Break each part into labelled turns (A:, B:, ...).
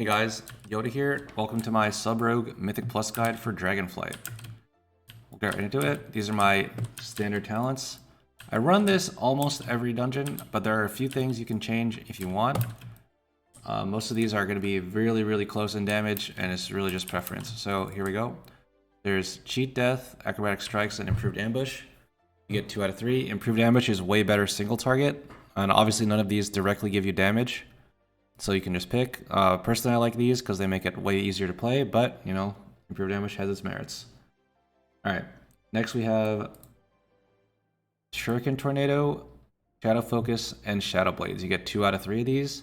A: Hey guys, Yoda here. Welcome to my Sub-Rogue Mythic Plus guide for Dragonflight. We'll get right into it. These are my standard talents. I run this almost every dungeon, but there are a few things you can change if you want. Most of these are going to be really, really close in damage, and it's really just preference. So here we go. There's Cheat Death, Acrobatic Strikes, and Improved Ambush. You get 2 out of 3. Improved Ambush is way better single target, and obviously none of these directly give you damage. So you can just pick. Personally, I like these because they make it way easier to play, but, you know, Improved Ambush has its merits. Alright, next we have Shuriken Tornado, Shadow Focus, and Shadow Blades. You get 2 out of 3 of these.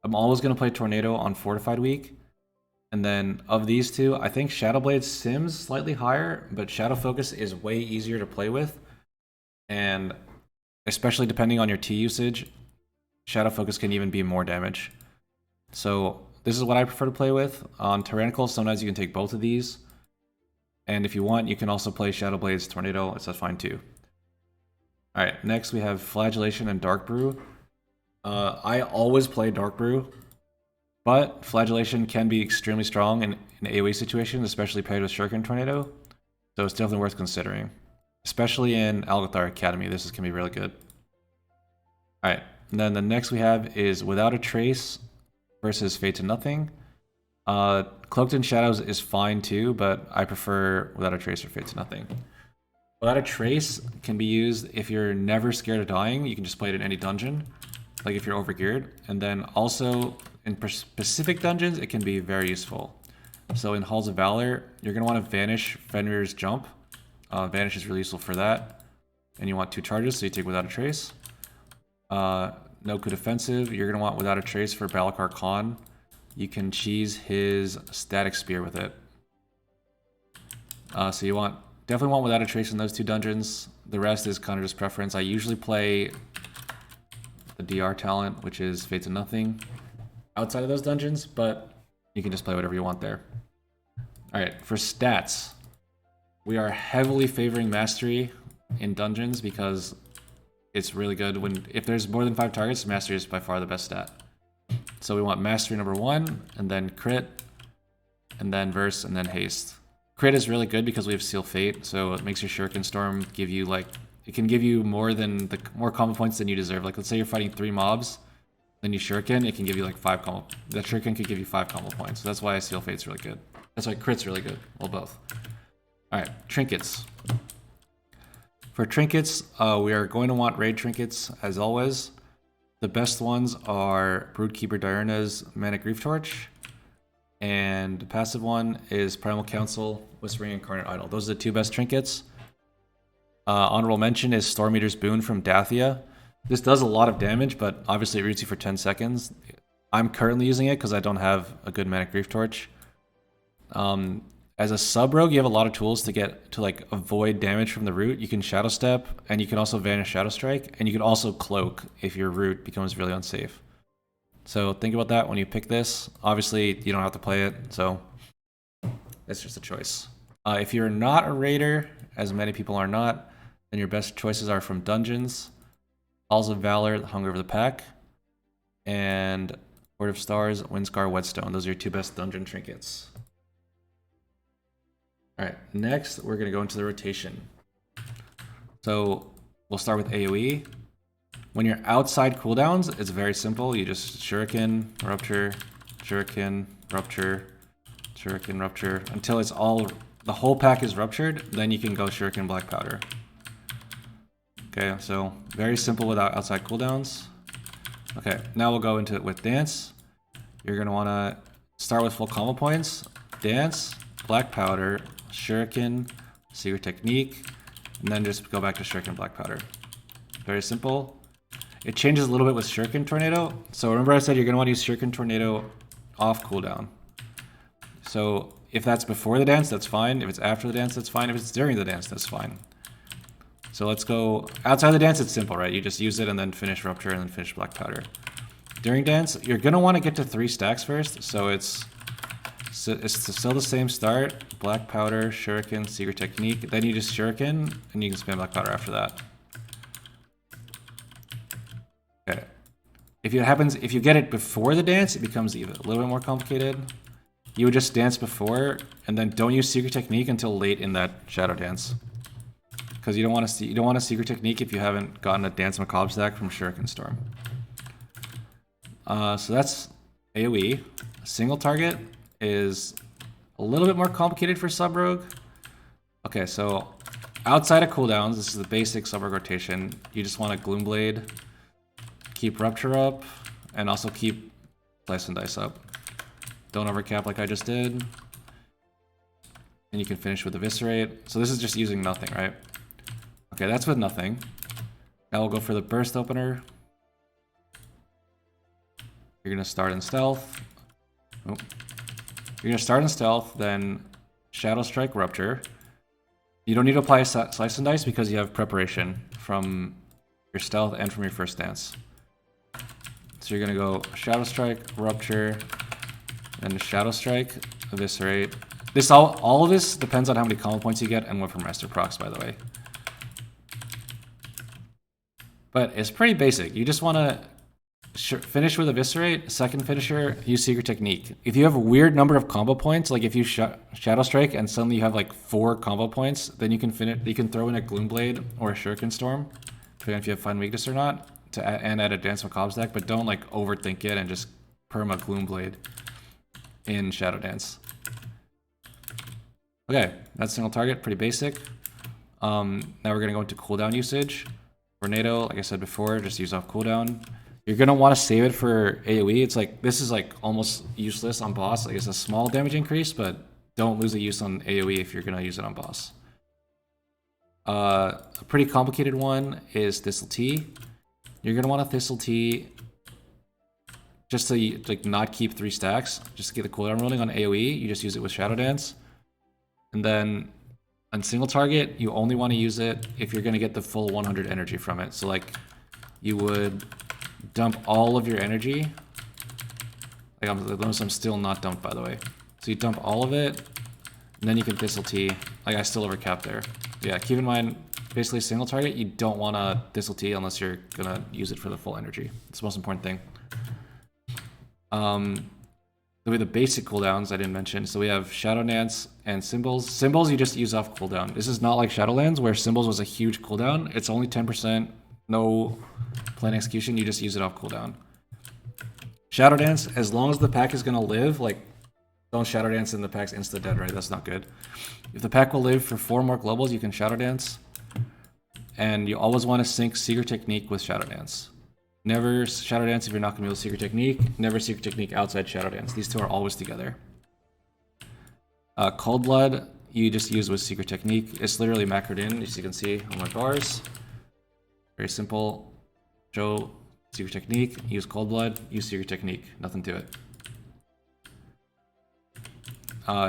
A: I'm always going to play Tornado on Fortified Week. And then of these two, I think Shadow Blades sims slightly higher, but Shadow Focus is way easier to play with. And especially depending on your T usage, Shadow Focus can even be more damage. So this is what I prefer to play with. On Tyrannical, sometimes you can take both of these. And if you want, you can also play Shadow Blades Tornado. That's fine too. Alright, next we have Flagellation and Dark Brew. I always play Dark Brew, but Flagellation can be extremely strong in AoE situations, especially paired with Shuriken Tornado. So it's definitely worth considering. Especially in Algothar Academy, this can be really good. Alright, and then the next we have is Without a Trace versus Fade to Nothing. Cloaked in Shadows is fine too, but I prefer Without a Trace or Fade to Nothing. Without a Trace can be used if you're never scared of dying. You can just play it in any dungeon, like if you're overgeared. And then also in specific dungeons, it can be very useful. So in Halls of Valor, you're going to want to Vanish Fenrir's Jump. Vanish is really useful for that. And you want 2 charges, so you take Without a Trace. Noku Defensive, you're going to want Without a Trace for Balakar Khan. You can cheese his Static Spear with it. So you definitely want Without a Trace in those 2 dungeons. The rest is kind of just preference. I usually play the DR talent, which is Fade to Nothing, outside of those dungeons, but you can just play whatever you want there. Alright, for stats, we are heavily favoring Mastery in dungeons because it's really good if there's more than 5 targets, Mastery is by far the best stat. So we want Mastery number 1, and then Crit, and then Verse, and then Haste. Crit is really good because we have Seal Fate, so it makes your Shuriken Storm give you it can give you more combo points than you deserve. Like let's say you're fighting 3 mobs, then you Shuriken, it can give you 5 combo. That Shuriken could give you 5 combo points. So that's why Seal Fate's really good. That's why Crit's really good. Well, both. Alright, Trinkets. For Trinkets, we are going to want Raid Trinkets, as always. The best ones are Broodkeeper Diurna's Manic Grief Torch, and the passive one is Primal Council, Whispering Incarnate Idol. Those are the 2 best Trinkets. Honorable mention is Storm Eater's Boon from Dathia. This does a lot of damage, but obviously it roots you for 10 seconds. I'm currently using it because I don't have a good Manic Grief Torch. As a sub-rogue, you have a lot of tools to avoid damage from the root. You can Shadow Step, and you can also Vanish Shadow Strike, and you can also Cloak if your root becomes really unsafe. So think about that when you pick this. Obviously, you don't have to play it, so it's just a choice. If you're not a raider, as many people are not, then your best choices are from dungeons, Halls of Valor, Hunger of the Pack, and Word of Stars, Windscar, Whetstone. Those are your 2 best dungeon trinkets. Alright, next we're going to go into the rotation. So we'll start with AoE. When you're outside cooldowns, it's very simple. You just Shuriken, Rupture, Shuriken, Rupture, Shuriken, Rupture, until the whole pack is ruptured, then you can go Shuriken Black Powder. Okay, so very simple without outside cooldowns. Okay, now we'll go into it with Dance. You're going to want to start with full combo points, Dance, Black Powder, Shuriken, Secret Technique, and then just go back to Shuriken Black Powder. Very simple. It changes a little bit with Shuriken Tornado. So remember I said you're going to want to use Shuriken Tornado off cooldown. So if that's before the dance, that's fine. If it's after the dance, that's fine. If it's during the dance, that's fine. So let's go outside the dance. It's simple, right? You just use it and then finish Rupture and then finish Black Powder. During dance, you're going to want to get to 3 stacks first. So it's still the same start. Black Powder, Shuriken, Secret Technique. Then you just Shuriken, and you can spam Black Powder after that. Okay. if you get it before the dance, it becomes even a little bit more complicated. You would just dance before, and then don't use secret technique until late in that shadow dance, because you don't want a secret technique if you haven't gotten a Dance Macabre stack from Shuriken Storm. So that's AoE. Single target is a little bit more complicated for Sub Rogue. Okay, so outside of cooldowns, this is the basic Sub Rogue rotation. You just want to Gloomblade, keep Rupture up, and also keep Slice and Dice up. Don't overcap like I just did. And you can finish with Eviscerate. So this is just using nothing, right? Okay, that's with nothing. Now we'll go for the Burst Opener. You're going to start in Stealth. Oh. You're going to start in Stealth, then Shadow Strike, Rupture. You don't need to apply Slice and Dice because you have preparation from your Stealth and from your first dance. So you're going to go Shadow Strike, Rupture, and Shadow Strike, Eviscerate. All of this depends on how many combo points you get and what from Master procs, by the way. But it's pretty basic. You just want to finish with Eviscerate, second finisher, use Secret Technique. If you have a weird number of combo points, like if you Shadow Strike and suddenly you have like 4 combo points, then you can throw in a Gloomblade or a Shuriken Storm, depending on if you have Find Weakness or not, and add a Dance Macabre deck, but don't like overthink it and just perma Gloomblade in Shadow Dance. Okay, that's single target, pretty basic. Now we're gonna go into cooldown usage. Tornado, like I said before, just use off cooldown. You're gonna want to save it for AoE. It's like, this is like almost useless on boss. Like it's a small damage increase, but don't lose the use on AoE if you're gonna use it on boss. A pretty complicated one is Thistle Tea. You're gonna want a Thistle Tea just to like not keep 3 stacks, just to get the cooldown rolling on AoE. You just use it with Shadow Dance. And then on single target, you only want to use it if you're going to get the full 100 energy from it. So like, you would dump all of your energy. Like I'm still not dumped, by the way. So you dump all of it, and then you can Thistle Tea. Like I still overcapped there. Yeah, keep in mind, basically single target, you don't want to Thistle Tea unless you're going to use it for the full energy. It's the most important thing. The basic cooldowns I didn't mention. So we have Shadow Dance and Symbols. Symbols you just use off cooldown. This is not like Shadowlands where Symbols was a huge cooldown. It's only 10%, no plan execution. You just use it off cooldown. Shadow Dance, as long as the pack is gonna live, like don't Shadow Dance and the pack's insta dead, right? That's not good. If the pack will live for 4 more globals, you can Shadow Dance. And you always want to sync Secret Technique with Shadow Dance. Never Shadow Dance if you're not going to be able to Secret Technique. Never Secret Technique outside Shadow Dance. These two are always together. Cold Blood, you just use with Secret Technique. It's literally macroed in, as you can see on my bars. Very simple. Show Secret Technique, use Cold Blood, use Secret Technique. Nothing to it.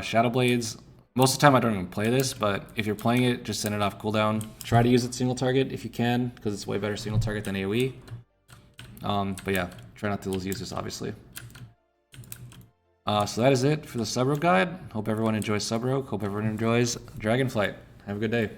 A: Shadow Blades. Most of the time I don't even play this, but if you're playing it, just send it off cooldown. Try to use it single target if you can, because it's way better single target than AoE. But yeah, try not to lose uses, obviously. So that is it for the Sub Rogue guide. Hope everyone enjoys Sub Rogue. Hope everyone enjoys Dragonflight. Have a good day.